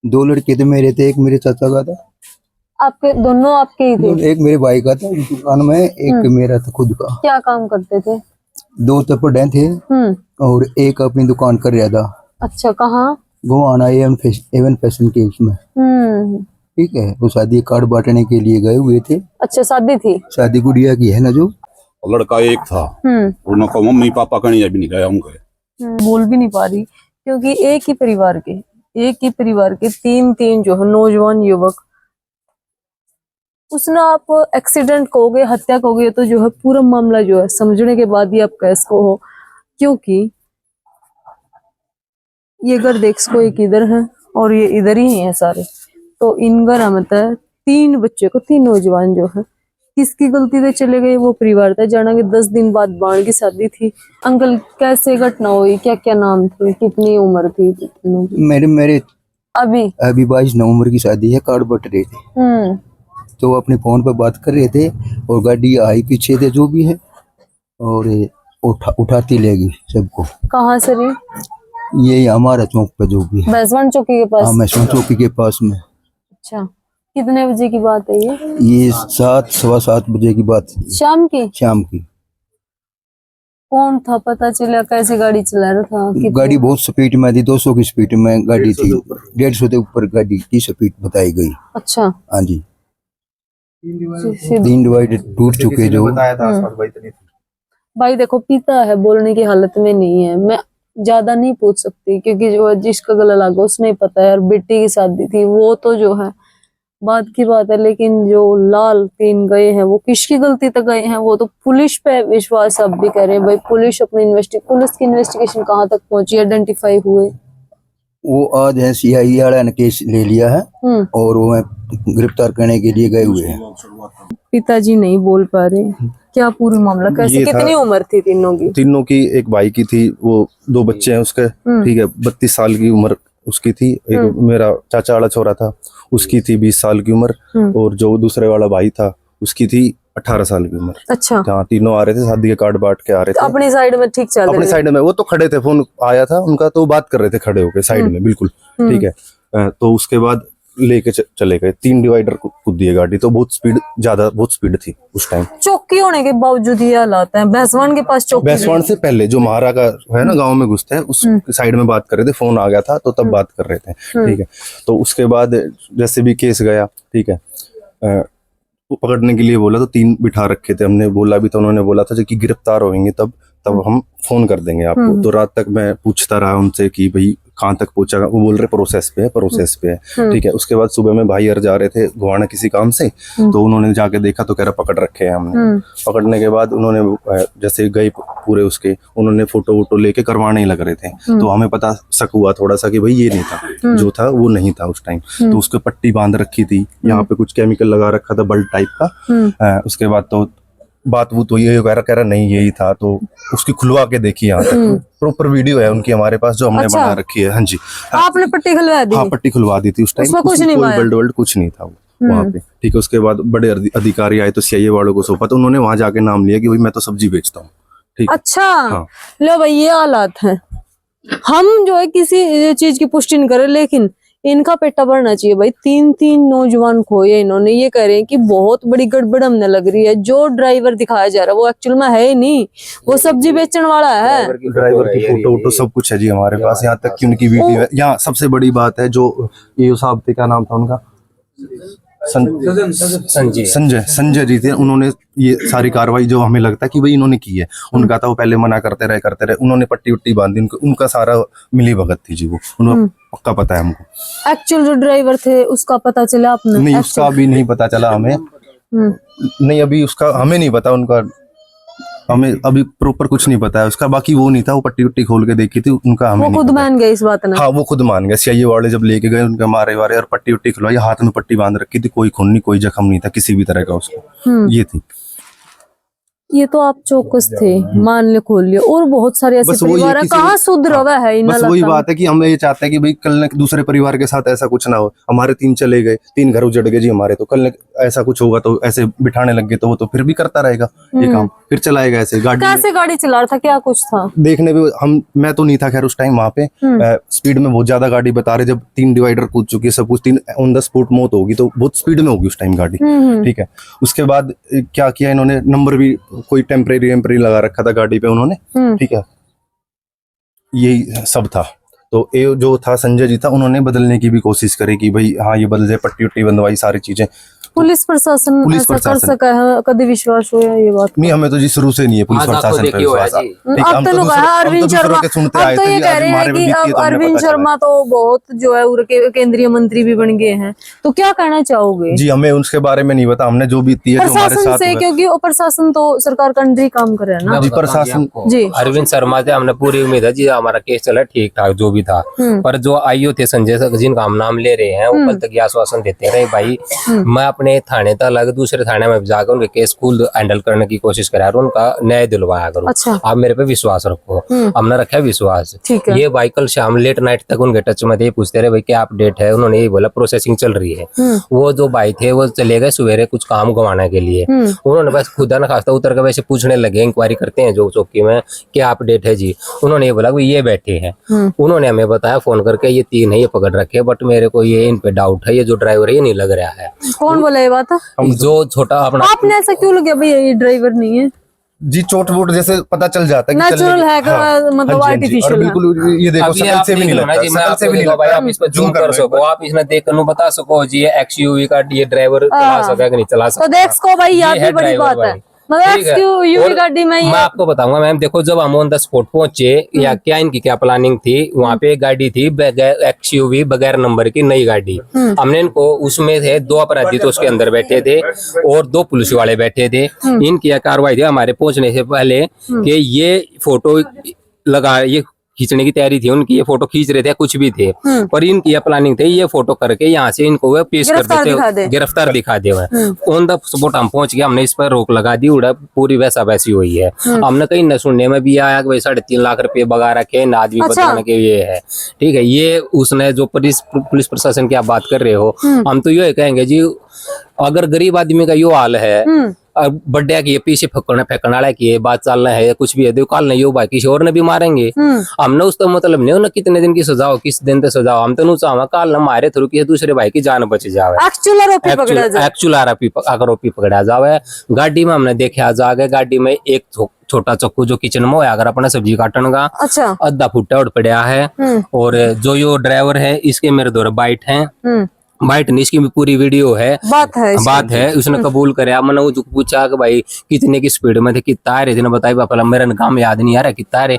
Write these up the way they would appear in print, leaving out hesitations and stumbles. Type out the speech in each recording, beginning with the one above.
दो लड़के थे मेरे, थे एक मेरे चाचा का था। आपके दोनों आपके ही थे? एक मेरे भाई का था दुकान में, एक मेरा था खुद का। क्या काम करते थे? दो तो पढ़े थे और एक अपनी दुकान कर रहा था। अच्छा, कहाँ? वो आना एवन फैशन के उसमें। ठीक है, वो शादी कार्ड बांटने के लिए गए हुए थे। अच्छा, शादी थी? शादी गुड़िया की है ना जो। लड़का एक था, उनको मम्मी पापा कहीं भी नहीं गया उनके। बोल भी नहीं पा रही क्योंकि एक ही परिवार के तीन जो है नौजवान युवक, उसने आप एक्सीडेंट कहोगे, हत्या कहोगे, तो जो है पूरा मामला जो है समझने के बाद ही आप कह सको हो। क्योंकि ये घर देख सको, एक इधर है और ये इधर ही है सारे। तो इन घर मतलब 3 बच्चे को, 3 नौजवान जो है, किसकी गलती से चले गए वो परिवार था जाना कि 10 दिन बाद बाण की शादी थी। अंकल, कैसे घटना हुई? क्या क्या नाम थे? कितनी उम्र थी? मेरे अभी 22 नवंबर की शादी है, कार्ड बट रहे थे। तो अपने फोन पर बात कर रहे थे और गाड़ी आई पीछे थे जो भी है, और उठाती लेगी सबको। कहाँ से रही? ये हमारा चौक पे जो भी है, बैसवान चौकी के पास। हाँ, मैसवान चौकी के पास में। अच्छा, कितने बजे की बात है ये? ये 7 सवा 7 बजे की बात है। शाम की? शाम की। कौन था पता चला? कैसे गाड़ी चला रहा था? गाड़ी बहुत स्पीड में थी, 200 की स्पीड में गाड़ी थी। 150 के ऊपर गाड़ी की स्पीड बताई गई। अच्छा, हाँ जी। 3 डिवाइडर टूट चुके जो। भाई देखो, पिता है, बोलने की हालत में नहीं है। मैं ज्यादा नहीं पूछ सकती क्योंकि जो जिसका गला लगा उसने पता है, और बेटी की शादी थी वो तो जो है बात की बात है। लेकिन जो लाल 3 गए हैं वो किसकी गलती तक गए हैं? वो तो पुलिस पे विश्वास अब भी कर रहे हैं। भाई पुलिस की इन्वेस्टिगेशन कहाँ तक पहुंची? आइडेंटिफाई हुए? वो आज है सीआई वाला ने केस ले लिया है और वो गिरफ्तार करने के लिए गए हुए हैं। पिताजी नहीं बोल पा रहे। क्या पूरी मामला कैसे? कितनी उम्र थी तीनों की? एक भाई की थी, वो 2 बच्चे हैं उसके। ठीक है, 32 साल की उम्र उसकी थी। एक मेरा चाचा वाला छोरा था, उसकी थी 20 साल की उम्र, और जो दूसरे वाला भाई था उसकी थी 18 साल की उम्र। अच्छा, हाँ, तीनों आ रहे थे, शादी के कार्ड बांट के आ रहे थे। अपनी साइड में ठीक चल रहे थे? अपनी साइड में, वो तो खड़े थे, फोन आया था उनका तो बात कर रहे थे खड़े होके साइड में, बिल्कुल। ठीक है, तो उसके बाद लेके चले गए। 3 डिवाइडर कूद दिए गाड़ी, तो बहुत स्पीड थी उस टाइम। चौकी होने के बावजूद ये हालात हैं। भैंसवान के पास चौकी? भैंसवान से पहले जो महारा का है ना, गांव में घुसते हैं, उस साइड में बात कर रहे थे। फोन आ गया था तो तब बात कर रहे थे। ठीक है, तो उसके बाद जैसे भी केस गया, ठीक है, पकड़ने के लिए बोला तो 3 बिठा रखे थे हमने। बोला भी तो उन्होंने बोला था कि गिरफ्तार होंगे तब हम फोन कर देंगे आपको। तो रात तक मैं पूछता रहा उनसे कि भाई कहाँ तक पहुंचा। वो बोल रहे प्रोसेस पे है। ठीक है, उसके बाद सुबह में भाई यार जा रहे थे गुवाना किसी काम से, तो उन्होंने जाके देखा तो कह रहा पकड़ रखे हैं हमने। पकड़ने के बाद उन्होंने जैसे गए पूरे उसके, उन्होंने फोटो वोटो लेके करवाने ही लग रहे थे। तो हमें पता शक हुआ थोड़ा सा कि भाई ये नहीं था, जो था वो नहीं था उस टाइम। तो उसको पट्टी बांध रखी थी, यहाँ पे कुछ केमिकल लगा रखा था बल्ब टाइप का। उसके बाद तो बात वो तो ये कह रहा नहीं यही था। तो उसकी खुलवा के देखी, यहाँ तक प्रॉपर वीडियो है उनकी हमारे पास जो हमने बना रखी है। हाँ जी, आपने पट्टी खुलवा दी? हाँ, पट्टी खुलवा दी थी उस टाइम। कुछ नहीं, कोई बल्ड कुछ नहीं था वहाँ पे। ठीक है, उसके बाद बड़े अधिकारी आए तो सीआईए वालों को सौंपा, तो उन्होंने वहां जाके नाम लिया कि भाई मैं तो सब्जी बेचता हूँ। ठीक, अच्छा। हाँ। लो भाई, ये हालात है। हम जो है किसी चीज की पुष्टि नहीं करें, लेकिन इनका पेटा भरना चाहिए भाई। 3 नौजवान खोए इन्होंने। ये कह रहे हैं कि बहुत बड़ी गड़बड़ हमने लग रही है। जो ड्राइवर दिखाया जा रहा है वो एक्चुअल में है ही नहीं, वो सब्जी बेचने वाला है। ड्राइवर की फोटो वोटो सब कुछ है जी हमारे पास, यहाँ तक कि उनकी वीडियो है। यहाँ सबसे बड़ी बात है, जो ये साहब थे, क्या नाम था उनका, संजय जी थे। उन्होंने ये सारी कार्रवाई जो हमें लगता है कि भाई इन्होंने की है, उनका था वो पहले मना करते रहे। उन्होंने पट्टी उट्टी बांधी, उनका सारा मिली भगत थी जी। वो उन्हें पक्का पता है हमको। एक्चुअल जो ड्राइवर थे उसका पता चला आपने? नहीं, उसका भी नहीं पता चला हमें। नहीं, अभी उसका हमें नहीं पता, उनका हमें अभी प्रॉपर कुछ नहीं पता है उसका। बाकी वो नहीं था, वो पट्टी उट्टी खोल के देखी थी उनका, हमें वो खुद मान गए इस बात ने? हाँ, वो खुद मान गए। सीआईए वाले जब लेके गए उनके मारे वारे और पट्टी उट्टी खुलवाई, हाथ में पट्टी बांध रखी थी, कोई खून नहीं, कोई जख्म नहीं था किसी भी तरह का उसको। ये थी। ये तो आप चौकस थे, मान ले खोल लिया। और बहुत सारे ऐसे परिवार है, कहाँ शुद्ध रवा है। बस वही बात है कि हम ये चाहते हैं कि भाई कल न दूसरे परिवार के साथ ऐसा कुछ ना हो। हमारे 3 चले गए, 3 घर उजड़ गए जी हमारे, तो कल न ऐसा कुछ होगा तो ऐसे बिठाने लग गए तो वो तो फिर भी करता रहेगा ये काम। फिर चलाएगा ऐसे गाड़ी में। कैसे गाड़ी चला रहा था, क्या कुछ था? देखने भी मैं तो नहीं था खैर उस टाइम वहां पे। स्पीड में बहुत ज्यादा गाड़ी बता रहे, जब 3 डिवाइडर कूद चुकी है सब कुछ, 3 ऑन द स्पॉट मौत होगी, तो बहुत स्पीड में होगी उस टाइम गाड़ी। ठीक है, उसके बाद क्या किया इन्होंने, नंबर भी कोई टेम्परेरी लगा रखा था गाड़ी पे उन्होंने। ठीक है, यही सब था। तो ये जो था संजय जी था, उन्होंने बदलने की भी कोशिश करी कि भाई हाँ ये बदल जाए, पट्टी उट्टी बंधवाई, सारी चीजें। पुलिस प्रशासन ऐसा कर सका है? कभी विश्वास हुआ ये बात? नहीं, हमें तो जी शुरू से नहीं है पुलिस प्रशासन पे विश्वास। अब तो लोग अरविंद शर्मा, अब तो ये कह रहे हैं कि अब अरविंद शर्मा तो बहुत जो है केंद्रीय मंत्री भी बन गए हैं, तो क्या कहना चाहोगे? जी हमें उसके बारे में नहीं पता, हमने जो बीती है प्रशासन से, क्योंकि वो प्रशासन तो सरकार का अंडर ही काम कर रहा है ना जी। प्रशासन जी, अरविंद शर्मा से हमने पूरी उम्मीद है जी, हमारा केस चला ठीक ठाक जो भी था। पर जो आईओ थे संजय सर, जिनका हम नाम ले रहे हैं, वो कल तक आश्वासन देते रहे भाई मैं अपने थाने तक अलग दूसरे थाने में जाकर उनके केस खुद हैंडल करने की कोशिश करा और उनका न्याय दिलवाया करो। अच्छा। आप मेरे पे विश्वास रखो। हमने रखा विश्वास। ठीक है। ये भाई कल शाम लेट नाइट तक उनके टच में थे, पूछते रहे भाई क्या अपडेट है। उन्होंने यही बोला प्रोसेसिंग चल रही है। वो जो भाई थे वो चले गए सवेरे कुछ काम गंवाने के लिए। उन्होंने बस खुदा न खास्ता उतर के वैसे पूछने लगे, इंक्वायरी करते हैं जो चौकी में, क्या अपडेट है जी। उन्होंने ये बोला ये बैठे हैं। उन्होंने हमें बताया फोन करके ये 3 है, ये पकड़ रखे, बट मेरे को ये इन पे डाउट है, ये जो ड्राइवर है ये नहीं लग रहा है। कौन बोला ये बात? जो छोटा अपना, आपने ऐसा क्यों लग गया भाई ये ड्राइवर नहीं है? जी चोट वोट जैसे पता चल जाता है, नेचुरल है मतलब आर्टिफिशियल है। बिल्कुल ये देखो शकल से भी नहीं लगता, शकल से भी नहीं भाई लगता। आप इस पर जूम कर सको, आप इसने देख कर बता सको जी ये एक्सयूवी का ये ड्राइवर चला सका कि नहीं चला सका। तो देख सको भाई, याद भी बड़ी बात है। मतलब एक्सयूवी गाड़ी में मैं आपको बताऊंगा मैम, देखो जब हम ऑन द स्पॉट पहुंचे या क्या इनकी क्या प्लानिंग थी, वहाँ पे एक गाड़ी थी एक्सयूवी बगैर नंबर की नई गाड़ी। हमने इनको उसमें थे 2 अपराधी तो उसके अंदर बैठे थे और 2 पुलिस वाले बैठे थे। इनकी यह कार्रवाई थी हमारे पहुंचने से पहले कि ये फोटो लगा, ये खींचने की तैयारी थी उनकी, ये फोटो खींच रहे थे कुछ भी थे, पर इनकी यह प्लानिंग थी ये फोटो करके यहाँ से इनको वे पेश कर देते, गिरफ्तार दिखा दे। ऑन द स्पॉट हम पहुंच गए, हमने इस पर रोक लगा दी, उड़ा पूरी वैसा वैसी हुई है। हमने कहीं न सुनने में भी आया कि भाई 3.5 लाख रुपए बगा रखे न आदमी बताने के ये है। ठीक है, ये उसने जो पुलिस प्रशासन की आप बात कर रहे हो, हम तो ये कहेंगे जी अगर गरीब आदमी का यो हाल है, बड्डे की पीछे फेंकने वाला की ये बात चल रहा है, कुछ भी है देखो कल नहीं हो भाई किसी और ने भी मारेंगे। हमने उसका मतलब नहीं ना कितने दिन की सजा हो, किस दिन तक सजा हो, हम तो नहीं चाहवा कल हमारे थ्रू किसी दूसरे भाई की जान बच जावे, एक्चुअल आरोपी पकड़ा जावे। गाड़ी में हमने देखा जाके गाड़ी में एक छोटा चक्कू जो किचन में है, अगर अपना सब्जी काटने का आधा फुटा उड़ पड़ा है। और जो यो ड्राइवर है इसके मेरे दो बाइट है, बाइट नहीं इसकी भी पूरी वीडियो है, बात है उसने कबूल करे। मैंने वो पूछा कि भाई कितने की स्पीड में थे, कितना आ रहे थे, बताई पापा मेरा काम याद नहीं आ रहा कितना आ रहे,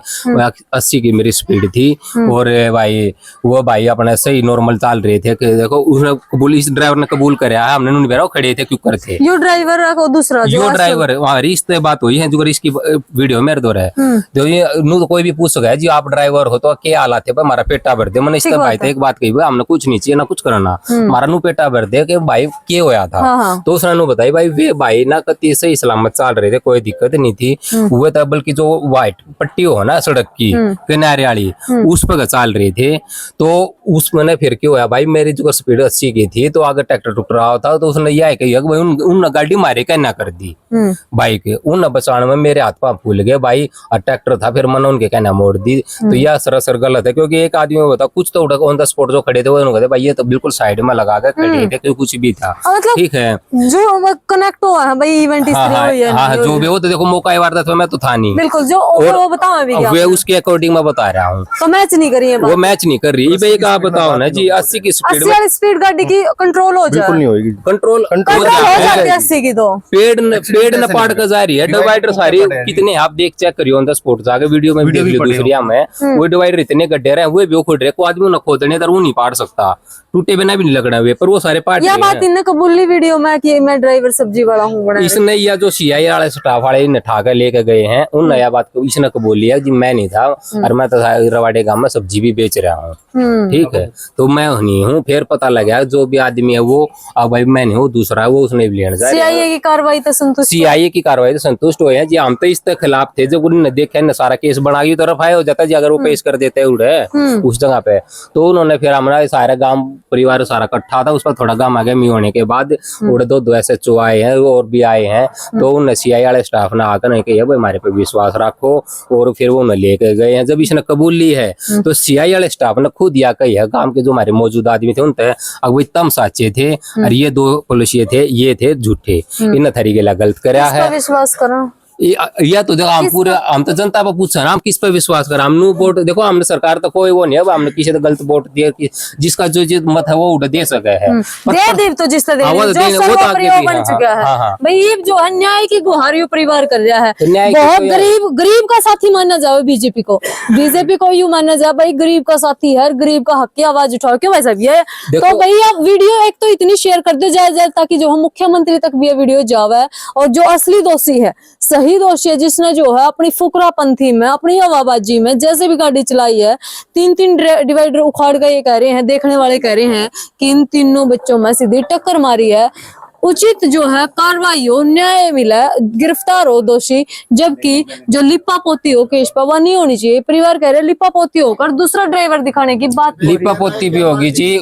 80 की मेरी स्पीड थी। और भाई वो भाई अपने सही नॉर्मल चाल रहे थे। देखो उसने कबूल, इस ड्राइवर ने कबूल कराया, हमने नहीं बेरा खड़े थे क्यों करते। यो ड्राइवर दूसरा यो ड्राइवर हमारी इस बात हुई है जो इसकी वीडियो मेरे दो है, जो ये कोई भी पूछ सका जी आप ड्राइवर हो तो क्या हालात है, हमारा पेटा भर दे। मैंने इसके भाई थे एक बात कही, हमने कुछ नहीं चाहिए ना कुछ करना, हमारा नु पेटा भर दे के भाई क्या होया था। तो उसने नु बताई भाई वे भाई ना कति सही सलामत चल रहे थे, कोई दिक्कत नहीं थी। हुए था बल्कि जो व्हाइट पट्टी हो ना सड़क की किनारे वाली उस पर चल रहे थे। तो उसमें फिर क्या होया भाई, मेरी जो स्पीड 80 की थी तो अगर ट्रैक्टर टुकरा होता तो उसने यह कही भाई उन गाड़ी मारे क्या ना कर दी बाइक, उन बचाने में मेरे हाथ पांव फूल गए भाई। और ट्रैक्टर था फिर मैंने उनके कहना मोड़ दी। तो यह सरासर गलत है, क्योंकि एक आदमी बता कुछ तो ऑन द स्पॉट जो खड़े थे वो कहते भाई ये तो बिल्कुल साइड में लगा के खड़े थे, क्योंकि कुछ भी था। ठीक है जो कनेक्ट हुआ है भाई इवेंट हाँ जो भी हो, तो देखो मौका वारदात मैं तो था नहीं बिल्कुल, जो वो बताओ वे उसके अकॉर्डिंग मैं बता रहा हूँ। तो मैच नहीं करी है, वो मैच नहीं कर रही भाई। आप बताओ ना जी 80 की स्पीड गाड़ी की कंट्रोल हो जाए, नहीं होगी कंट्रोल हो जाती है 80 की। तो पेड़ न पाड़ कर जा रही है डिवाइडर सारी कितने, आप देख चेक करियो ऑन द स्पॉट जाके वीडियो में देख लियो दूसरी में। वो डिवाइडर इतने गड्ढे रहे हुए भी खुद रहे, को आदमी न खोदने तर वो नहीं पाड़ सकता, टूटे बिना भी नहीं लगना हुए, पर वो सारे पार्ट। यह बात इनने कबूली वीडियो में कि मैं ड्राइवर सब्जी वाला हूँ। इसने या जो सीआई वाले स्टाफ वाले इन ठाकर लेके गए हैं उन नया बात को इसने कबूल लिया जी मैं नहीं था और मैं तो रवाड़े गांव में सब्जी भी बेच रहा हूँ। ठीक है, तो मैं नहीं हूँ। फिर पता लगा जो भी आदमी है वो अब भाई मैं नहीं हूँ, दूसरा है वो, उसने भी लेना चाहिए। सीआईए की कार्रवाई तो संतुष्ट, सीआईए की कार्रवाई तो संतुष्ट हुए हैं जी। हम तो इसके खिलाफ थे, जब उन्होंने देखा न सारा केस बना की तरफ आया हो जाता जी, अगर वो पेश कर देते उड़े उस जगह पे। तो उन्होंने फिर हमारा सारा गांव परिवार सारा इकट्ठा था, उस पर थोड़ा गम आ गया मी होने के बाद। और दो SHO आए हैं और भी आए हैं, तो उन CI वाले स्टाफ ने आकर कहा भाई हमारे पे विश्वास रखो, और फिर वो उन्हें लेके गए हैं। जब इसने कबूल ली है तो CI वाले स्टाफ ने खुद या कही है, गांव के जो हमारे मौजूद आदमी थे उनसे अब वही तम साचे थे, और ये 2 पुलिस थे, ये थे झूठे, इन तरीके गलत कराया है। विश्वास करो या तो देखो हम पूरे हम तो जनता पर पूछ हम किस पे विश्वास कर, हम वोट देखो, हमने सरकार तो कोई वो नहीं है, हमने किसी तो गलत वोट दिया कि जिसका जो मत है वो उठ दे सके है, दे तो जिसने दे वो जो सर्वोपरि बन चुका है भाई। ये जो अन्याय की गुहार परिवार कर रहा है, बहुत गरीब का साथी माना जाए बीजेपी को यूं माना जाए भाई, गरीब का साथी है, गरीब का हक की आवाज उठाओ क्यों वैसा भी है। तो भाई आप वीडियो एक तो इतनी शेयर कर दो जाए ताकि जो हम मुख्यमंत्री तक भी ये वीडियो जावे, और जो असली दोषी है, सही दोषी है, जिसने जो है अपनी फुकरापंथी में, अपनी हवाबाजी में जैसे भी गाड़ी चलाई है, 3 डिवाइडर उखाड़ कर ये कह रहे हैं, देखने वाले कह रहे हैं कि इन तीनों बच्चों में सीधी टक्कर मारी है। उचित जो है कार्रवाई हो, न्याय मिला, गिरफ्तार हो दोषी, जबकि जो लिपा पोती हो केश पर वह नहीं होनी चाहिए। परिवार कह रहे लिपा पोती होकर दूसरा ड्राइवर दिखाने की बात, लिपा पोती भी होगी जी।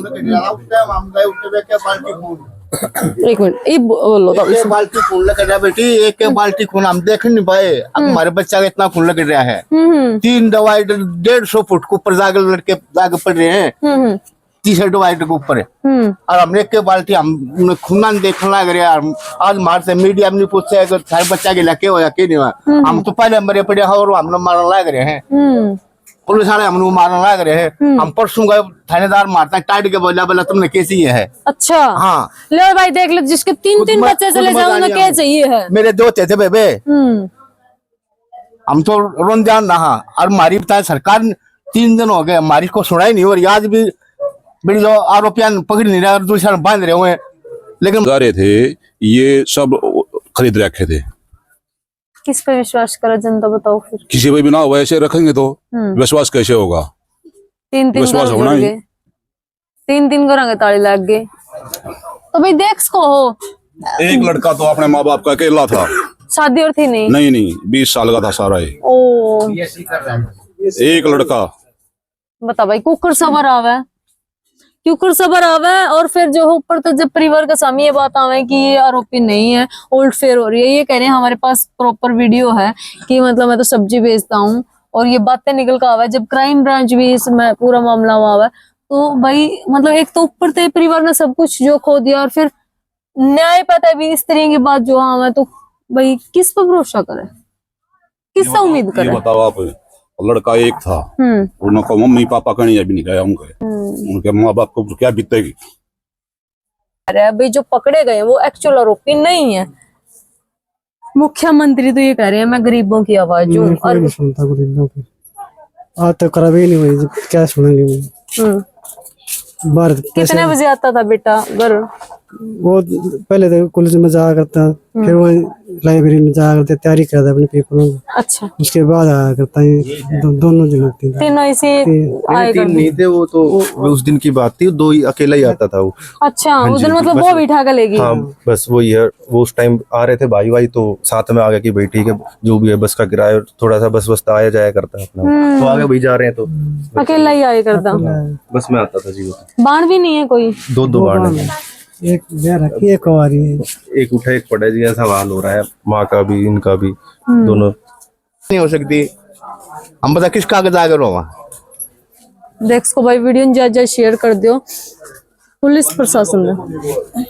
एक मिनट ये बोलो तो एक बाल्टी खून लग रहा है बेटी, एक बाल्टी खून हम देख नहीं पाए। अब हमारे बच्चा का इतना खून लग रहा है। 3 डिवाइडर 150 फुट के ऊपर जाके लड़के जाके पड़ रहे हैं, तीसरे डिवाइडर के ऊपर, और हमने एक बाल्टी हम खूना देखने लग रहा है। आज मारते मीडिया में नहीं पूछते सारे बच्चा के लगे हो या के नहीं हुआ, हम तो पहले मरे पड़े हैं और हम मारने लग रहे हैं, पुलिस वाले हम मारने लग रहे हैं। हम परसों गए थानेदार मारता टाइट के बोला तुमने कैसी है। अच्छा हाँ लो भाई देख लो, जिसके 3 बच्चे चले जाए उन्हें क्या चाहिए है। मेरे 2 थे बेबे, हम तो रोन जान रहा, और हमारी बताए सरकार 3 दिन हो गए हमारी को सुना ही नहीं, और आज भी बड़ी जो आरोपियां पकड़ नहीं रहे, दूसरा बांध रहे हुए, लेकिन रहे थे ये सब खरीद रखे थे। किस पे विश्वास करो जनता बताओ फिर। किसी पे भी ना वैसे रखेंगे तो विश्वास कैसे होगा। 3 विश्वास होना ही। 3 करेंगे ताली लग गए तो भाई देख को हो। एक लड़का तो अपने माँ बाप का अकेला था, शादी और थी नहीं? नहीं 20 साल का था सारा ही। ओ एक लड़का बता भाई कुकर सबर आवे, क्योंकि सबर आवे, और फिर जो ऊपर तो जब परिवार का सामने ये बात आवे कि ये आरोपी नहीं है, उल्ट फेर हो रही है। ये कह रहे हैं हमारे पास प्रॉपर वीडियो है कि मतलब मैं तो सब्जी बेचता हूँ, और ये बातें निकल कर आवे। जब क्राइम ब्रांच भी इसमें पूरा मामला आवे तो भाई मतलब एक तो ऊपर से परिवार ने सब कुछ जो खो दिया, और फिर न्याय पता भी इस तरह की बात जो आवे, तो भाई किस पर भरोसा करे, किससे उम्मीद करे। बताओ आप, लड़का एक था, उनको मम्मी पापा कहीं अभी नहीं गया, उनके माँ बाप को क्या बीतेगी। अरे भाई जो पकड़े गए वो एक्चुअल आरोपी नहीं है। मुख्यमंत्री तो ये कह रहे हैं मैं गरीबों की आवाज हूँ, और नहीं सुनता गरीबों की। आज तक करावे नहीं हुई, क्या सुनेंगे। कितने बजे आता था बेटा घर? वो पहले तो कॉलेज में जाया करता, फिर वो लाइब्रेरी में जाया करते, तैयारी करता अपने पेपरों की। अच्छा उसके बाद आया करता है। दोनों जन तीनों ऐसे आए करते नहीं थे वो, तो उस दिन की बात थी, 2 ही अकेला ही आता था वो। अच्छा उस दिन मतलब वो बिठा कर लेगी। हाँ बस वही है, वो उस टाइम आ रहे थे भाई तो साथ में आ गया कि भाई ठीक है जो भी है बस का किराया थोड़ा सा बस आया जाया करता है अपना, तो आगे भाई जा रहे हैं तो अकेला ही आया करता। बस में आता था जी। बाण भी नहीं है कोई? 2 बाण है, एक रखी एक और एक उठा एक पड़ा जी, ऐसा हाल हो रहा है माँ का भी इनका भी, दोनों नहीं हो सकती। हम बता किस कागज आगे रहो देख को भाई वीडियो ज्यादा शेयर कर दो पुलिस प्रशासन में।